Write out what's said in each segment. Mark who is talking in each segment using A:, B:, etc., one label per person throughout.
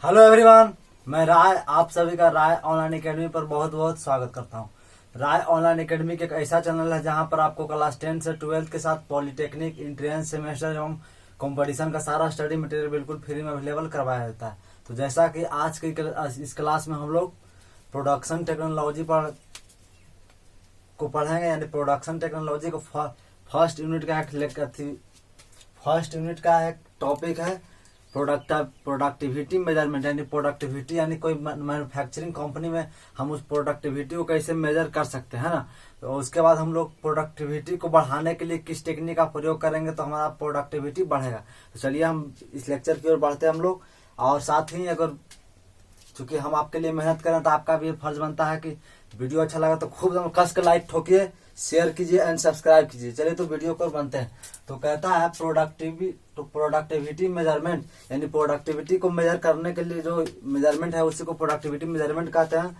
A: Hello everyone, मैं राय आप सभी का राय ऑनलाइन एकेडमी पर बहुत बहुत स्वागत करता हूं। राय ऑनलाइन एकेडमी एक ऐसा चैनल है जहां पर आपको क्लास 10 से 12 के साथ पॉलिटेक्निक, एंट्रेंस, सेमेस्टर एवं कंपटीशन का सारा स्टडी मटेरियल बिल्कुल फ्री में अवेलेबल करवाया जाता है। तो जैसा कि आज की इस क्लास में हम लोग प्रोडक्शन टेक्नोलॉजी को पढ़ेंगे, यानी प्रोडक्शन टेक्नोलॉजी को फर्स्ट यूनिट का एक टॉपिक है प्रोडक्टिविटी मेजरमेंट। यानी प्रोडक्टिविटी यानी कोई मैन्युफैक्चरिंग कंपनी में हम उस प्रोडक्टिविटी को कैसे मेजर कर सकते हैं ना। तो उसके बाद हम लोग प्रोडक्टिविटी को बढ़ाने के लिए किस टेक्निक का प्रयोग करेंगे तो हमारा प्रोडक्टिविटी बढ़ेगा। तो चलिए हम इस लेक्चर की ओर बढ़ते हैं हम लोग। और साथ ही अगर चूंकि हम आपके लिए मेहनत करें तो आपका भी फर्ज बनता है कि वीडियो अच्छा लगा तो खूब कस के लाइक ठोकिए, शेयर कीजिए एंड सब्सक्राइब कीजिए। चलिए तो वीडियो को बनते हैं। तो कहता है प्रोडक्टिविटी मेजरमेंट, यानी प्रोडक्टिविटी को मेजर करने के लिए जो मेजरमेंट है उसी को प्रोडक्टिविटी मेजरमेंट कहते हैं।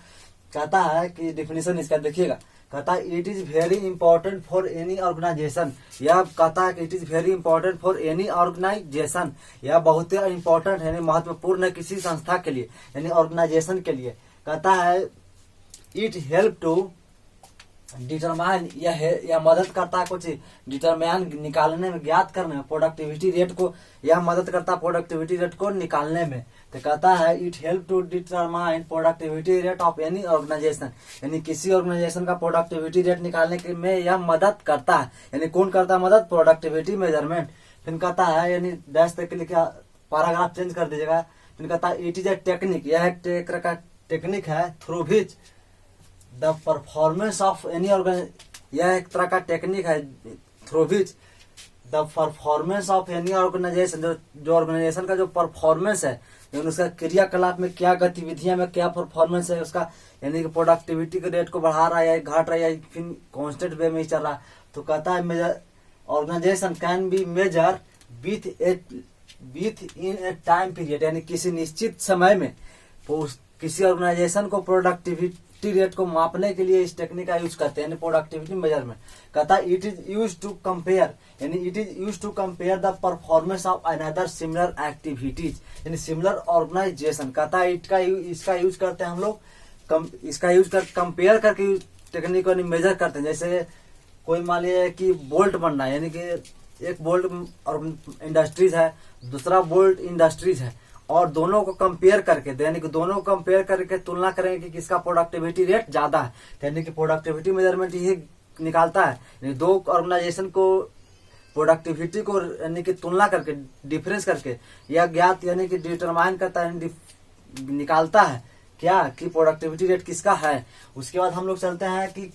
A: कहता है कि डिफिनेशन इसका देखिएगा, कहता है it is very important for any organisation. यह कहता है कि it is very important for any organisation, यह बहुत ही इंपॉर्टेंट है, महत्वपूर्ण है किसी संस्था के लिए, यानी ऑर्गेनाइजेशन के लिए। कहता है इट हेल्प टू डिटरमाइन, यह मदद करता है कुछ डिटरमाइन निकालने में, ज्ञात करने में प्रोडक्टिविटी रेट को, यह मदद करता है प्रोडक्टिविटी रेट को निकालने में। तो कहता है it help to determine productivity rate of any organisation, यानी किसी ऑर्गेनाइजेशन का प्रोडक्टिविटी रेट निकालने के में यह मदद करता है। यानी कौन करता है मदद? Productivity measurement. फिर कहता है, यानी डैश तक के लिए पैराग्राफ चेंज कर दीजिएगा। फिर कहता है इट इज ए टेक्निक, यह एक टेक्निक है through which the performance of any यह एक तरह का टेक्निक है through which the performance of any organisation, जो ऑर्गेनाइजेशन का जो परफॉर्मेंस है, यानी उसका क्रियाकलाप में क्या गतिविधियां में क्या परफॉर्मेंस है उसका, यानी कि प्रोडक्टिविटी के रेट को बढ़ा रहा है या घट रहा है या फिर कांस्टेंट वे में ही चल रहा है। तो कहता है organisation can be measure within a time period, यानी किसी निश्चित समय में किसी ऑर्गेनाइजेशन को प्रोडक्टिविटी रेट को मापने के लिए इस टेक्निक का यूज करते हैं, यानी प्रोडक्टिविटी मेजरमेंट। कहता है it is use to compare, यानी it is use to compare the performance of another similar activities, यानी सिमिलर ऑर्गेनाइजेशन। कहता है इसका यूज करते हैं हम लोग, इसका यूज कर कंपेयर करके टेक्निक को मेजर करते हैं। जैसे कोई मान लिया कि बोल्ट बनना है, यानी कि एक बोल्ट इंडस्ट्रीज है, दूसरा बोल्ट इंडस्ट्रीज है, और दोनों को कंपेयर करके, यानी कि दोनों को कंपेयर करके तुलना करेंगे कि किसका प्रोडक्टिविटी रेट ज्यादा है। यानी कि प्रोडक्टिविटी मेजरमेंट यही निकालता है, यानी दो ऑर्गेनाइजेशन को प्रोडक्टिविटी को यानी कि तुलना करके, डिफरेंस करके यह ज्ञात यानी कि डिटरमाइन करता है, निकालता है क्या कि प्रोडक्टिविटी रेट किसका है। उसके बाद हम लोग चलते हैं कि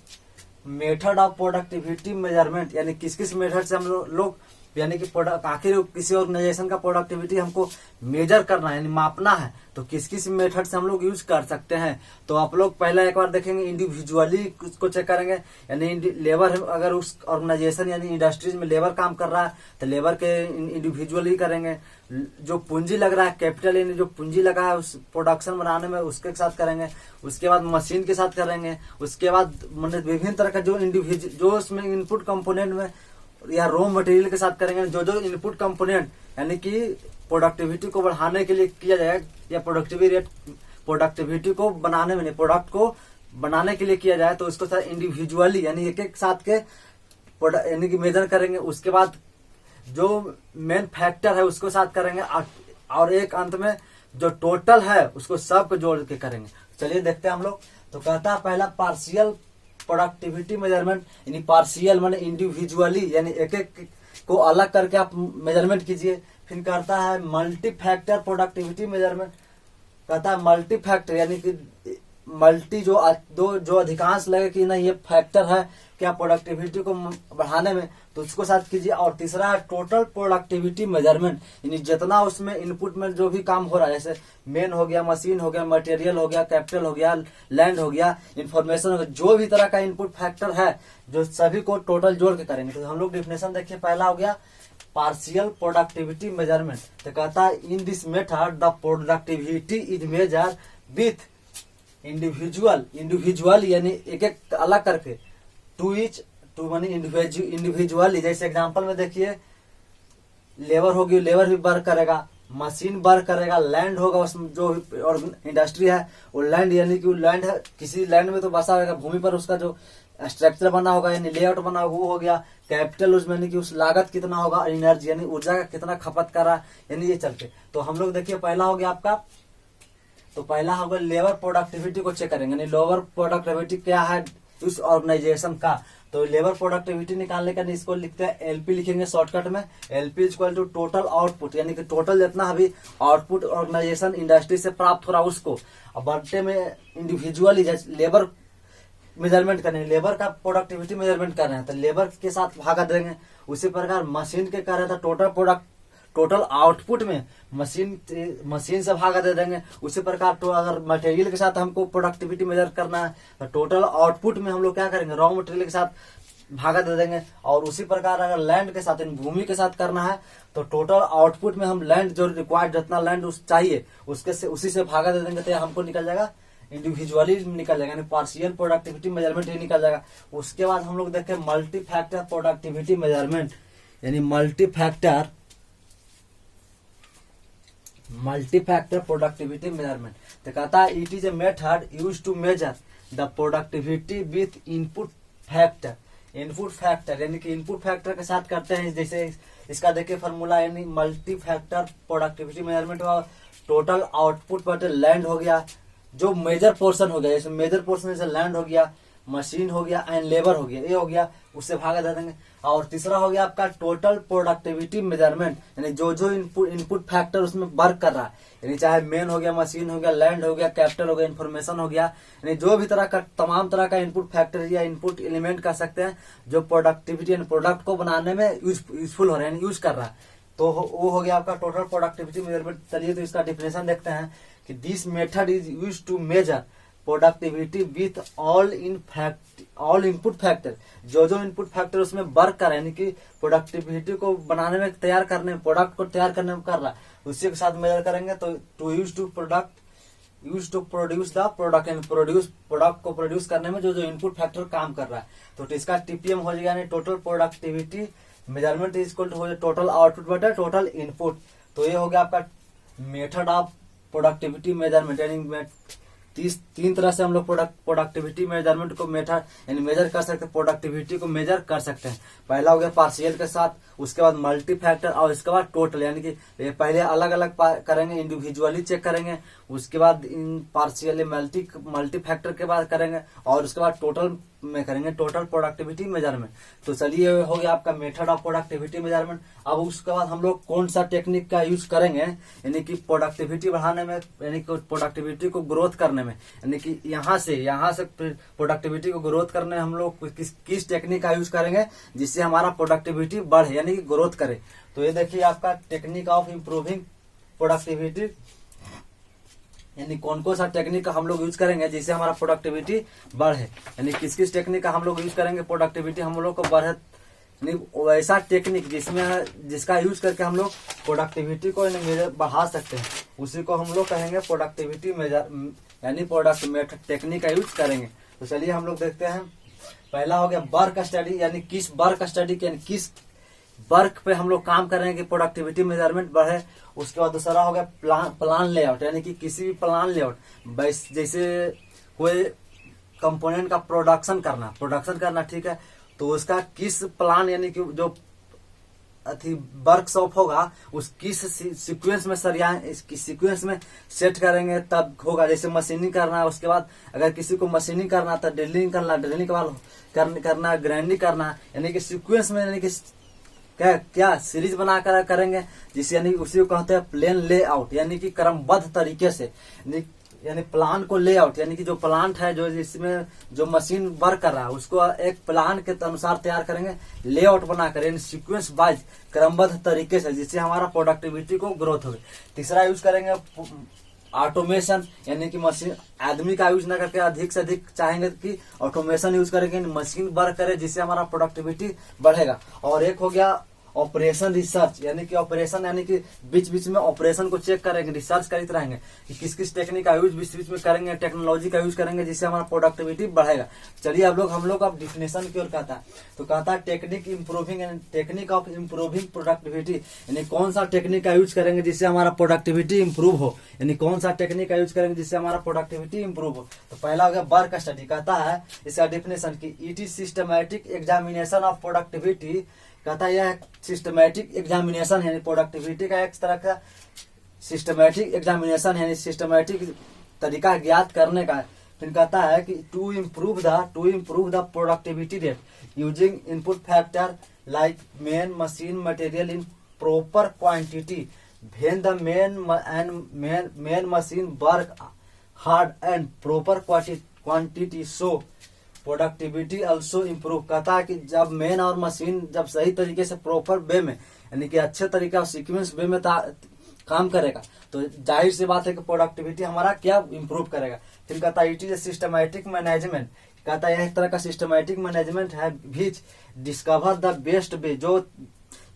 A: मेथड ऑफ प्रोडक्टिविटी मेजरमेंट, यानी किस किस मेथड से हम लोग यानी कि आखिर किसी ऑर्गेनाइजेशन का प्रोडक्टिविटी हमको मेजर करना है, यानी मापना है, तो किस किस मेथड से हम लोग यूज कर सकते हैं। तो आप लोग पहले एक बार देखेंगे इंडिविजुअली उसको चेक करेंगे, यानी लेबर अगर उस ऑर्गेनाइजेशन यानी इंडस्ट्रीज में लेबर काम कर रहा है तो लेबर के इंडिविजुअली करेंगे। जो पूंजी लग रहा है, कैपिटल यानी जो पूंजी लगा है उस प्रोडक्शन बनाने में, उसके साथ करेंगे। उसके बाद मशीन के साथ करेंगे। उसके बाद विभिन्न तरह का जो उसमें इनपुट कंपोनेंट में या रॉ मटेरियल के साथ करेंगे। जो इनपुट कंपोनेंट यानी कि प्रोडक्टिविटी को बढ़ाने के लिए किया जाए या प्रोडक्टिविटी को बनाने में, प्रोडक्ट को बनाने के लिए किया जाए, तो उसको साथ इंडिविजुअली यानी एक एक साथ के यानी कि मेजर करेंगे। उसके बाद जो मेन फैक्टर है उसको साथ करेंगे, और एक अंत में जो टोटल है उसको सबको जोड़ के करेंगे। चलिए देखते हैं हम लोग। तो कहता है पहला पार्शियल प्रोडक्टिविटी मेजरमेंट, यानी पार्शियल माने इंडिविजुअली, यानी एक एक को अलग करके आप मेजरमेंट कीजिए। फिर करता है मल्टी फैक्टर प्रोडक्टिविटी मेजरमेंट। कहता है मल्टी फैक्टर यानी कि मल्टी जो अधिकांश लगे कि नहीं ये फैक्टर है क्या प्रोडक्टिविटी को बढ़ाने में, तो उसको साथ कीजिए। और तीसरा है टोटल प्रोडक्टिविटी मेजरमेंट, यानी जितना उसमें इनपुट में जो भी काम हो रहा है, जैसे मेन हो गया, मशीन हो गया, मटेरियल हो गया, कैपिटल हो गया, लैंड हो गया, इंफॉर्मेशन हो गया, जो भी तरह का इनपुट फैक्टर है जो सभी को टोटल जोड़ के करेंगे। तो हम लोग डिफिनेशन देखिए, पहला हो गया पार्शियल प्रोडक्टिविटी मेजरमेंट। तो कहता है in this method the productivity is measure with individual यानी एक एक अलग करके, टू मानी इंडिविजुअली। जैसे एग्जांपल में देखिए लेबर होगी, लेबर भी वर्क करेगा, मशीन वर्क करेगा, लैंड होगा, उसमें जो और इंडस्ट्री है वो लैंड, यानी कि लैंड है, किसी लैंड में तो बसा होगा, भूमि पर उसका जो स्ट्रक्चर बना होगा यानी लेआउट बना होगा वो हो गया। कैपिटल उसमें यानी कि उस लागत कितना होगा, एनर्जी यानी ऊर्जा का कितना खपत कर रहा है, यानी ये चलते। तो हम लोग देखिए पहला हो गया आपका, तो पहला होगा लेबर प्रोडक्टिविटी को चेक करेंगे, यानी लेबर प्रोडक्टिविटी क्या है उस ऑर्गेनाइजेशन का। तो लेबर प्रोडक्टिविटी निकालने का इसको लिखते हैं एलपी, लिखेंगे शॉर्टकट में। LP equal to total output, यानी कि टोटल जितना अभी आउटपुट ऑर्गेनाइजेशन इंडस्ट्री से प्राप्त हो रहा है उसको। अब बर्थडे में इंडिविजुअली लेबर मेजरमेंट करने, लेबर का प्रोडक्टिविटी मेजरमेंट कर रहे हैं तो लेबर के साथ भागा देंगे। उसी प्रकार मशीन के कर रहे हैं तो टोटल आउटपुट में मशीन से भागा दे देंगे। उसी प्रकार तो अगर मटेरियल के साथ हमको प्रोडक्टिविटी मेजर करना है तो टोटल आउटपुट में हम लोग क्या करेंगे, रॉ मटेरियल के साथ भागा दे देंगे। और उसी प्रकार अगर लैंड के साथ भूमि के साथ करना है तो टोटल आउटपुट में हम लैंड जो रिक्वायर्ड जितना लैंड उस चाहिए उसी से भागा दे देंगे, तो हमको निकल जाएगा इंडिविजुअली निकल जाएगा, यानी पार्शियल प्रोडक्टिविटी मेजरमेंट ही निकल जाएगा। उसके बाद हम लोग देखें मल्टी फैक्टर प्रोडक्टिविटी मेजरमेंट, यानी मल्टी फैक्टर प्रोडक्टिविटी मेजरमेंट। तो कहता है it is a method use to measure the productivity with input factor. Input factor यानी कि इनपुट फैक्टर के साथ करते हैं, जैसे इसका देखिए फॉर्मूला, यानी मल्टी फैक्टर प्रोडक्टिविटी मेजरमेंट हुआ, टोटल आउटपुट पर लैंड हो गया, जो मेजर पोर्शन हो गया, जैसे मेजर पोर्शन जैसे लैंड हो गया, मशीन हो गया एंड लेबर हो गया, ये हो गया, उससे भागा दे देंगे। और तीसरा हो गया आपका टोटल प्रोडक्टिविटी मेजरमेंट, यानी जो इनपुट फैक्टर उसमें वर्क कर रहा है, यानी चाहे मेन हो गया, मशीन हो गया, लैंड हो गया, कैपिटल हो गया, इन्फॉर्मेशन हो गया, यानी जो भी तरह का तमाम तरह का इनपुट फैक्टर या इनपुट एलिमेंट कर सकते हैं जो प्रोडक्टिविटी यानी प्रोडक्ट को बनाने में यूजफुल हो रहा है, यानी यूज कर रहा है, तो वो हो गया आपका टोटल प्रोडक्टिविटी मेजरमेंट। चलिए तो इसका डिफिनेशन देखते हैं कि this method is use to measure productivity with all input factor, जो इनपुट फैक्टर उसमें वर्क कर रहा है, यानी कि प्रोडक्टिविटी को बनाने में, तैयार करने में, प्रोडक्ट को तैयार करने में कर रहा है, उसी के साथ मेजर करेंगे। तो to use to produce the product, यानी प्रोडक्ट को प्रोड्यूस करने में जो इनपुट फैक्टर काम कर रहा है, तो इसका टीपीएम हो जाएगा, यानी total productivity measurement is equal to हो जाए टोटल आउटपुट बटे टोटल इनपुट। तो ये हो गया आपका मेथड ऑफ प्रोडक्टिविटी मेजरमेंट, यानी तीन तरह से हम लोग प्रोडक्टिविटी मेजरमेंट को मेथड यानी मेजर कर सकते हैं, प्रोडक्टिविटी को मेजर कर सकते हैं। पहला हो गया पार्शियल के साथ, उसके बाद मल्टी फैक्टर और इसके बाद टोटल, यानी कि पहले अलग अलग करेंगे, इंडिविजुअली चेक करेंगे, उसके बाद इन पार्शियल मल्टी फैक्टर के बाद करेंगे और उसके बाद टोटल में करेंगे टोटल प्रोडक्टिविटी मेजरमेंट। तो चलिए हो गया आपका मेथड ऑफ प्रोडक्टिविटी मेजरमेंट। अब उसके बाद हम लोग कौन सा टेक्निक का यूज करेंगे, यानी कि प्रोडक्टिविटी बढ़ाने में, यानी कि प्रोडक्टिविटी को ग्रोथ करने में, यानी कि यहाँ से प्रोडक्टिविटी को ग्रोथ करने में हम लोग किस टेक्निक का यूज करेंगे जिससे हमारा प्रोडक्टिविटी बढ़े यानी कि ग्रोथ करे। तो ये देखिए आपका टेक्निक ऑफ इम्प्रूविंग प्रोडक्टिविटी, यानी कौन कौन सा टेक्निक का हम लोग यूज करेंगे जिससे हमारा प्रोडक्टिविटी बढ़े, यानी किस किस टेक्निक का हम लोग यूज करेंगे प्रोडक्टिविटी हम लोग को बढ़े, यानी वैसा टेक्निक जिसका यूज करके हम लोग प्रोडक्टिविटी को बढ़ा सकते हैं, उसी को हम लोग कहेंगे प्रोडक्टिविटी मेजर, यानी प्रोडक्ट टेक्निक का यूज करेंगे। तो चलिए हम लोग देखते हैं। पहला हो गया वर्क स्टडी, यानी किस वर्क स्टडी के, यानी किस वर्क पे हम लोग काम कर रहे हैं कि प्रोडक्टिविटी मेजरमेंट बढ़े। उसके बाद दूसरा हो गया प्लान लेआउट, यानी कि किसी भी प्लान लेआउट, जैसे कोई कंपोनेंट का प्रोडक्शन करना ठीक है, तो उसका किस प्लान यानी कि जो वर्कशॉप होगा उस किस सीक्वेंस में सीक्वेंस में सेट करेंगे तब होगा। जैसे मशीनिंग करना है, उसके बाद अगर किसी को मशीनिंग करना तो ड्रिलिंग के बाद करना ग्राइंडिंग करना, यानी कि सीक्वेंस में, यानी कि क्या सीरीज बनाकर करेंगे, जिसे यानी उसी को कहते हैं प्लान लेआउट, यानी कि क्रमबद्ध तरीके से, यानी प्लान को लेआउट, यानी कि जो प्लांट है जो जिसमें जो मशीन वर्क कर रहा है उसको एक प्लान के अनुसार तैयार करेंगे, लेआउट बनाकर, यानी सीक्वेंस वाइज क्रमबद्ध तरीके से, जिससे हमारा प्रोडक्टिविटी को ग्रोथ होगी। तीसरा यूज करेंगे ऑटोमेशन, यानी कि मशीन आदमी का यूज न करके अधिक से अधिक चाहेंगे कि ऑटोमेशन यूज करेंगे, मशीन वर्क करे जिससे हमारा प्रोडक्टिविटी बढ़ेगा। और एक हो गया ऑपरेशन रिसर्च, यानी कि ऑपरेशन यानी कि बीच बीच में ऑपरेशन को चेक करेंगे, रिसर्च करते रहेंगे कि किस किस टेक्निक का यूज बीच बीच में करेंगे, टेक्नोलॉजी का यूज करेंगे, जिससे हमारा प्रोडक्टिविटी बढ़ेगा। चलिए हम लोग अब डिफिनेशन की ओर कहता है, तो कहता है टेक्निक ऑफ इम्प्रूविंग प्रोडक्टिविटी, यानी कौन सा टेक्निक का यूज करेंगे जिससे हमारा प्रोडक्टिविटी इंप्रूव हो, यानी कौन सा टेक्निक का यूज करेंगे जिससे हमारा प्रोडक्टिविटी इंप्रूव हो। तो पहला हो गया वर्क स्टडी। कहता है इसका डिफिनेशन की it is systematic examination of productivity. कहता है यह सिस्टमैटिक एग्जामिनेशन है, प्रोडक्टिविटी का एक तरह का सिस्टमैटिक एग्जामिनेशन है, सिस्टमैटिक तरीका ज्ञात करने का। फिर कहता है कि to improve the productivity rate using input factor like men machine material in proper quantity when the main machine work hard and proper quantity so productivity also improve. कहता है कि जब मेन और मशीन जब सही तरीके से प्रॉपर वे में यानी कि अच्छे तरीके और सीक्वेंस वे में काम करेगा तो जाहिर सी बात है कि प्रोडक्टिविटी हमारा क्या इम्प्रूव करेगा। फिर कहता है it is A systematic management. कहता है यह एक तरह का सिस्टमैटिक मैनेजमेंट है विच डिस्कवर द बेस्ट वे, जो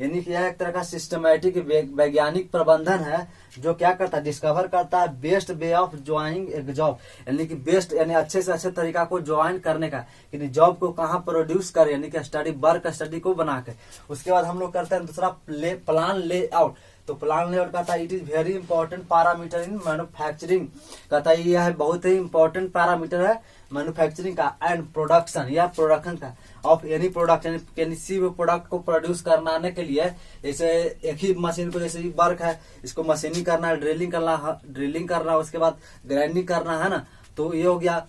A: यानी कि यह एक तरह का सिस्टमैटिक वैज्ञानिक प्रबंधन है जो क्या करता है, डिस्कवर करता है बेस्ट वे ऑफ ज्वाइनिंग एक जॉब, यानी कि बेस्ट यानी अच्छे से अच्छे तरीका को ज्वाइन करने का, यानी जॉब को कहाँ प्रोड्यूस करे, यानी कि वर्क स्टडी को बना के। उसके बाद हम लोग करते हैं दूसरा प्लान लेआउट। तो प्लान लेआउट कहता है it is very important parameter in manufacturing. कहता है यह बहुत ही इंपॉर्टेंट पैरामीटर है मैन्युफैक्चरिंग का एंड प्रोडक्शन या प्रोडक्शन का ऑफ एनी प्रोडक्ट, यानी किसी भी प्रोडक्ट को प्रोड्यूस करवाने के लिए जैसे एक ही मशीन को जैसे वर्क है इसको मशीनिंग करना है, ड्रिलिंग करना, उसके बाद ग्राइंडिंग करना है ना, तो ये हो गया,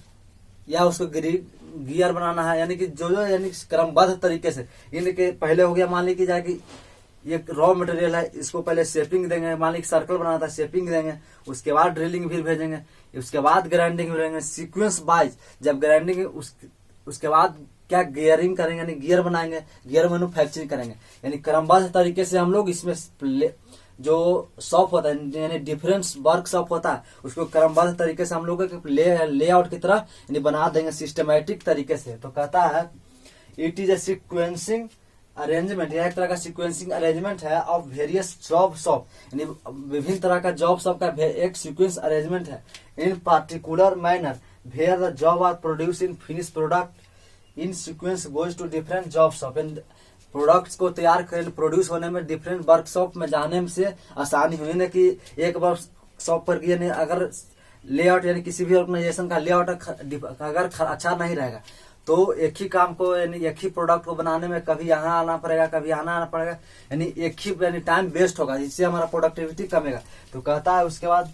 A: या उसको गियर बनाना है, यानी कि जो यानी क्रमबद्ध तरीके से, यानी कि पहले हो गया मान ली की जाए कि ये रॉ मटेरियल है इसको पहले शेपिंग देंगे, मान ली सर्कल बनाना था शेपिंग देंगे, उसके बाद ड्रिलिंग भी भेजेंगे, उसके बाद ग्राइंडिंग भेजेंगे सीक्वेंस वाइज। जब ग्राइंडिंग उसके बाद क्या गियरिंग करेंगे, यानी गियर बनाएंगे, गियर मैन्युफैक्चरिंग करेंगे, यानी क्रमबद्ध तरीके से हम लोग इसमें जो शॉप होता है यानी डिफरेंट वर्क शॉप होता है उसको क्रमबद्ध तरीके से हम लोग लेआउट की तरह यानी बना देंगे सिस्टमैटिक तरीके से। तो कहता है it is A sequencing arrangement, यह एक तरह का सीक्वेंसिंग अरेंजमेंट है ऑफ वेरियस जॉब शॉप, यानी विभिन्न तरह का जॉब शॉप का एक सीक्वेंस अरेंजमेंट है in particular manner where the job are produce in finish product in sequence goes to different job shop. Products को तैयार कर प्रोड्यूस होने में डिफरेंट वर्कशॉप में जाने से आसानी हुई ना कि एक वर्कशॉप पर यानी अगर लेआउट यानी किसी भी ऑर्गेनाइजेशन का लेआउट अगर अच्छा नहीं रहेगा तो एक ही काम को यानी एक ही प्रोडक्ट को बनाने में कभी यहाँ आना पड़ेगा कभी यहाँ आना पड़ेगा, यानी एक ही यानी टाइम वेस्ट होगा जिससे हमारा प्रोडक्टिविटी कमेगा। तो कहता है उसके बाद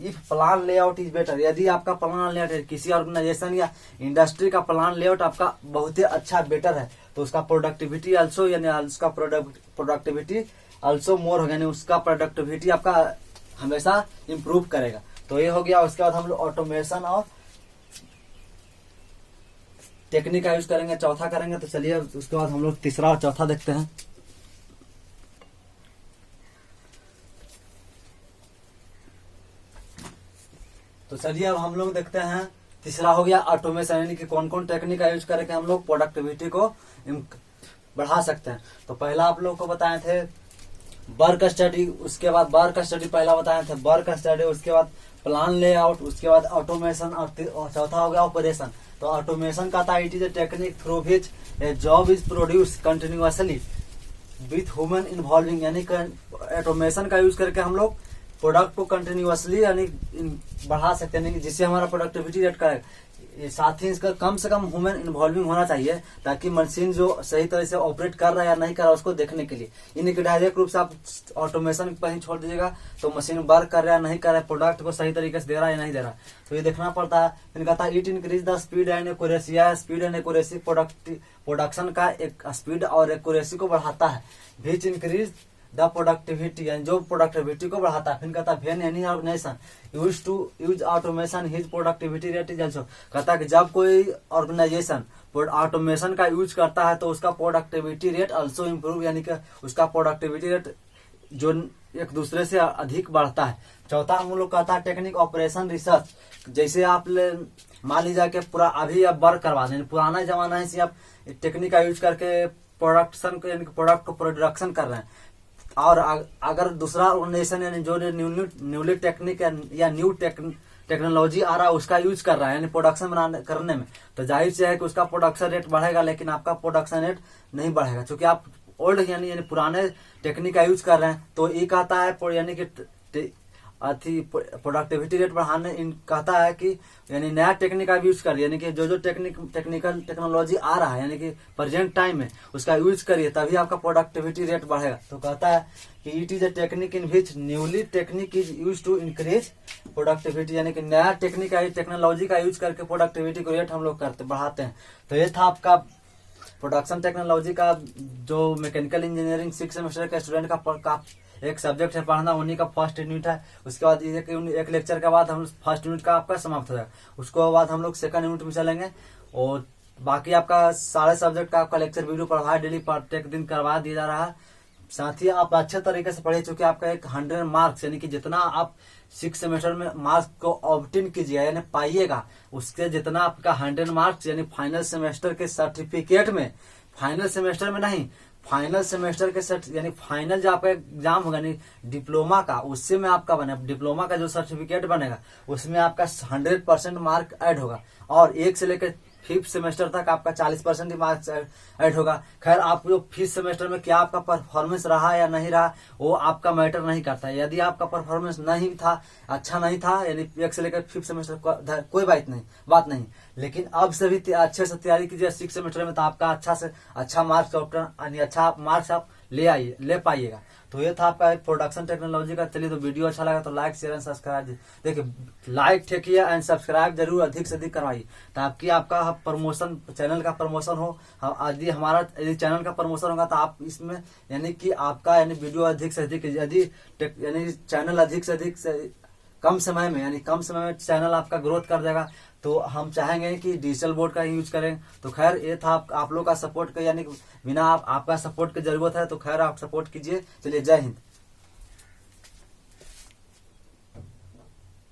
A: if plan layout is better, यदि आपका प्लान लेआउट है किसी ऑर्गेनाइजेशन या इंडस्ट्री का प्लान लेआउट आपका बहुत ही अच्छा बेटर है तो उसका प्रोडक्टिविटी ऑल्सो यानी उसका प्रोडक्टिविटी ऑल्सो मोर होगा, यानी उसका प्रोडक्टिविटी आपका हमेशा इम्प्रूव करेगा। तो ये हो गया। उसके बाद हम लोग ऑटोमेशन और टेक्निक का यूज करेंगे, चौथा करेंगे। तो चलिए उसके बाद हम लोग तीसरा और चौथा देखते हैं। तो चलिए अब हम लोग देखते हैं तीसरा हो गया ऑटोमेशन, यानी कि कौन कौन टेक्निक का यूज करके हम लोग प्रोडक्टिविटी को बढ़ा सकते हैं। तो पहला आप लोग को बताए थे वर्क स्टडी, उसके बाद वर्क स्टडी पहला बताए थे वर्क स्टडी, उसके बाद प्लान लेआउट, उसके बाद ऑटोमेशन और चौथा हो गया ऑपरेशन। तो ऑटोमेशन का था it is a technique through which A job is produce continuously with human involving, यानी ऑटोमेशन का यूज करके हम लोग प्रोडक्ट को कंटिन्यूअसली यानी बढ़ा सकते हैं, जिससे हमारा प्रोडक्टिविटी रेट का साथ ही इसका कम से कम ह्यूमन इन्वॉल्विंग होना चाहिए ताकि मशीन जो सही तरह से ऑपरेट कर रहा है या नहीं कर रहा है उसको देखने के लिए। यानी कि डायरेक्ट रूप से आप ऑटोमेशन पर ही छोड़ दीजिएगा तो मशीन वर्क कर रहा है नहीं कर रहा है, प्रोडक्ट को सही तरीके से दे रहा है या नहीं दे रहा है, तो ये देखना पड़ता है। फिर कहता है it increase the speed and accuracy, या स्पीड एंड एक्यूरेसी प्रोडक्शन का एक स्पीड और एक्यूरेसी को बढ़ाता है। विच इंक्रीज द प्रोडक्टिविटी, यानी जो प्रोडक्टिविटी को बढ़ाता है। फिर कहता है when any organisation use automation his productivity rate is also, कहता है कि जब कोई ऑर्गेनाइजेशन ऑटोमेशन का यूज करता है तो उसका प्रोडक्टिविटी रेट ऑल्सो इम्प्रूव, यानी कि उसका प्रोडक्टिविटी रेट जो एक दूसरे से अधिक बढ़ता है। चौथा हम लोग कहता है टेक्निक ऑपरेशन रिसर्च, जैसे आप मान लीजिए कि पूरा अभी आप वर्क करवा दें, पुराना जमाना है आप टेक्निक का यूज करके प्रोडक्शन को यानी कि प्रोडक्ट को प्रोडक्शन कर रहे हैं, और अगर दूसरा ऑर्गेनाइजेशन यानी जो न्यूली टेक्निक या न्यू टेक्नोलॉजी आ रहा है उसका यूज कर रहा है यानी प्रोडक्शन करने में, तो जाहिर से है कि उसका प्रोडक्शन रेट बढ़ेगा, लेकिन आपका प्रोडक्शन रेट नहीं बढ़ेगा, क्योंकि आप ओल्ड यानी पुराने टेक्निक का यूज कर रहे हैं। तो ये कहता है यानी कि प्रोडक्टिविटी रेट बढ़ाने कहता है कि यानी नया टेक्निक का यूज करिए, यानी कि जो टेक्निकल टेक्नोलॉजी आ रहा है यानी कि प्रेजेंट टाइम में उसका यूज करिए, तभी आपका प्रोडक्टिविटी रेट बढ़ेगा। तो कहता है कि it is a technique in which newly technique is use to increase productivity, यानी कि नया टेक्निक का टेक्नोलॉजी का यूज करके प्रोडक्टिविटी को रेट हम लोग बढ़ाते हैं। तो ये था आपका प्रोडक्शन टेक्नोलॉजी का जो मैकेनिकल इंजीनियरिंग 6 सेमेस्टर के स्टूडेंट का एक सब्जेक्ट है पढ़ना, उन्हीं का फर्स्ट यूनिट है। उसके बाद एक लेक्चर के बाद हम फर्स्ट यूनिट का आपका समाप्त हो जाएगा, उसके बाद हम लोग सेकंड यूनिट में चलेंगे, और बाकी आपका सारे सब्जेक्ट का आपका लेक्चर वीडियो पढ़ा डेली प्रत्येक दिन करवा दिया जा रहा है। साथ ही आप अच्छे तरीके से पढ़िए, चूंकि आपका एक 100 मार्क्स यानी कि जितना आप 6 सेमेस्टर में मार्क्स को ऑब्टेन कीजिएगा यानी पाइएगा, उसके जितना आपका 100 मार्क्स यानी फाइनल सेमेस्टर के सर्टिफिकेट में, फाइनल सेमेस्टर में नहीं, फाइनल सेमेस्टर के यानी फाइनल जो आपका एग्जाम होगा यानी डिप्लोमा का, उससे में आपका बने डिप्लोमा का जो सर्टिफिकेट बनेगा उसमें आपका 100% मार्क ऐड होगा, और 1 से लेकर 5th सेमेस्टर तक आपका 40% ही मार्क्स ऐड होगा। खैर आप जो 5th सेमेस्टर में क्या आपका परफॉर्मेंस रहा या नहीं रहा वो आपका मैटर नहीं करता है। यदि आपका परफॉर्मेंस नहीं था, अच्छा नहीं था, यानी 1 से लेकर 5th सेमेस्टर कोई बात नहीं, लेकिन अब से भी अच्छे से तैयारी कीजिए 6 सेमेस्टर में, तो आपका अच्छा से अच्छा मार्क्स यानी अच्छा मार्क्स आप ले पाइएगा। तो ये था आपका प्रोडक्शन टेक्नोलॉजी का। चलिए, तो वीडियो अच्छा लगा तो लाइक शेयर एंड सब्सक्राइब, देखिए लाइक ठेकिए एंड सब्सक्राइब जरूर अधिक से अधिक करवाइए, ताकि आपका प्रमोशन, चैनल का प्रमोशन हो। यदि हमारा चैनल का प्रमोशन होगा तो आप इसमें यानी कि आपका यानी वीडियो अधिक से अधिक, यदि यानी चैनल अधिक से अधिक कम समय में चैनल आपका ग्रोथ कर देगा, तो हम चाहेंगे कि डिजिटल बोर्ड का यूज करें। तो खैर ये था आप लोग का सपोर्ट का, यानी बिना आपका सपोर्ट की जरूरत है, तो खैर आप सपोर्ट कीजिए। चलिए, जय हिंद।